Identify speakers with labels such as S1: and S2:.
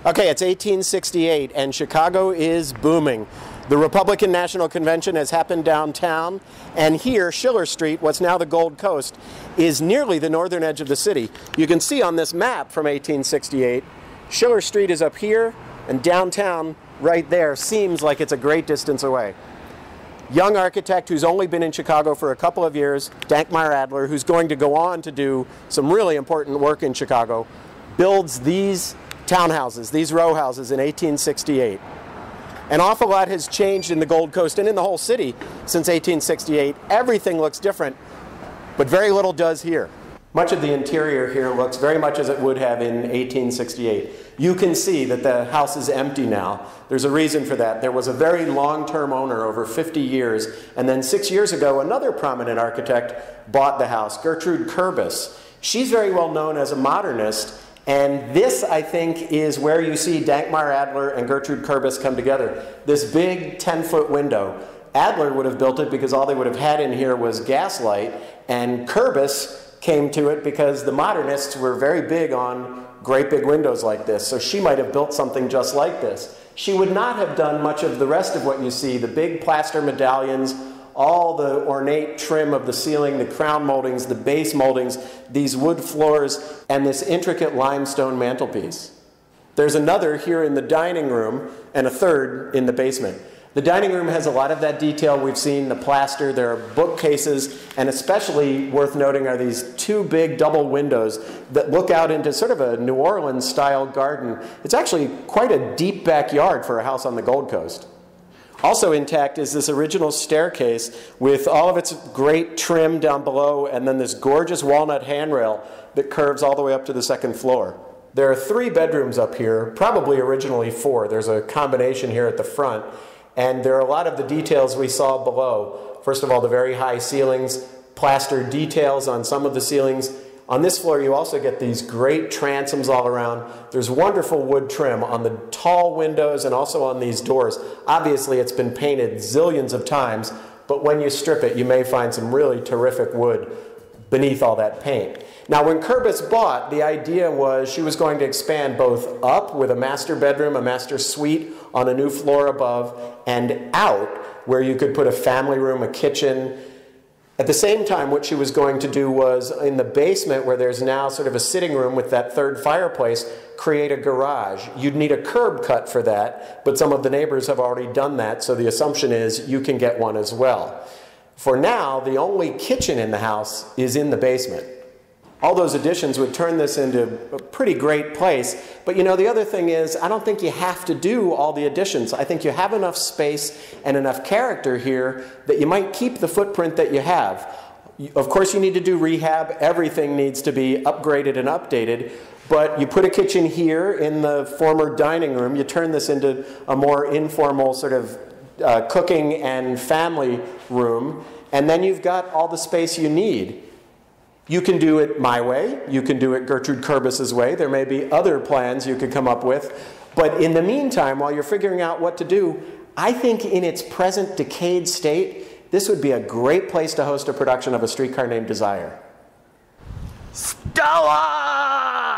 S1: Okay, it's 1868 and Chicago is booming. The Republican National Convention has happened downtown, and here, Schiller Street, what's now the Gold Coast, is nearly the northern edge of the city. You can see on this map from 1868, Schiller Street is up here, and downtown, right there, seems like it's a great distance away. Young architect who's only been in Chicago for a couple of years, Dankmeyer Adler, who's going to go on to do some really important work in Chicago, builds these townhouses, these row houses in 1868. An awful lot has changed in the Gold Coast and in the whole city since 1868. Everything looks different, but very little does here. Much of the interior here looks very much as it would have in 1868. You can see that the house is empty now. There's a reason for that. There was a very long-term owner over 50 years, and then 6 years ago, another prominent architect bought the house, Gertrude Kurbis. She's very well known as a modernist, and this, I think, is where you see Dankmeyer Adler and Gertrude Kurbis come together. This big 10-foot window. Adler would have built it because all they would have had in here was gaslight, and Kurbis came to it because the modernists were very big on great big windows like this, so she might have built something just like this. She would not have done much of the rest of what you see, the big plaster medallions, all the ornate trim of the ceiling, the crown moldings, the base moldings, these wood floors, and this intricate limestone mantelpiece. There's another here in the dining room and a third in the basement. The dining room has a lot of that detail we've seen, the plaster, there are bookcases, and especially worth noting are these two big double windows that look out into sort of a New Orleans-style garden. It's actually quite a deep backyard for a house on the Gold Coast. Also intact is this original staircase with all of its great trim down below and then this gorgeous walnut handrail that curves all the way up to the second floor. There are 3 bedrooms up here, probably originally 4. There's a combination here at the front. And there are a lot of the details we saw below. First of all, the very high ceilings, plaster details on some of the ceilings. On this floor, you also get these great transoms all around. There's wonderful wood trim on the tall windows and also on these doors. Obviously, it's been painted zillions of times, but when you strip it, you may find some really terrific wood beneath all that paint. Now, when Kurbis bought, the idea was she was going to expand both up with a master bedroom, a master suite on a new floor above, and out where you could put a family room, a kitchen. At the same time, what she was going to do was, in the basement where there's now sort of a sitting room with that third fireplace, create a garage. You'd need a curb cut for that, but some of the neighbors have already done that, so the assumption is you can get one as well. For now, the only kitchen in the house is in the basement. All those additions would turn this into a pretty great place. But you know, the other thing is, I don't think you have to do all the additions. I think you have enough space and enough character here that you might keep the footprint that you have. Of course, you need to do rehab. Everything needs to be upgraded and updated. But you put a kitchen here in the former dining room. You turn this into a more informal sort of cooking and family room. And then you've got all the space you need. You can do it my way. You can do it Gertrude Kurbis's way. There may be other plans you could come up with. But in the meantime, while you're figuring out what to do, I think in its present decayed state, this would be a great place to host a production of A Streetcar Named Desire. Stella!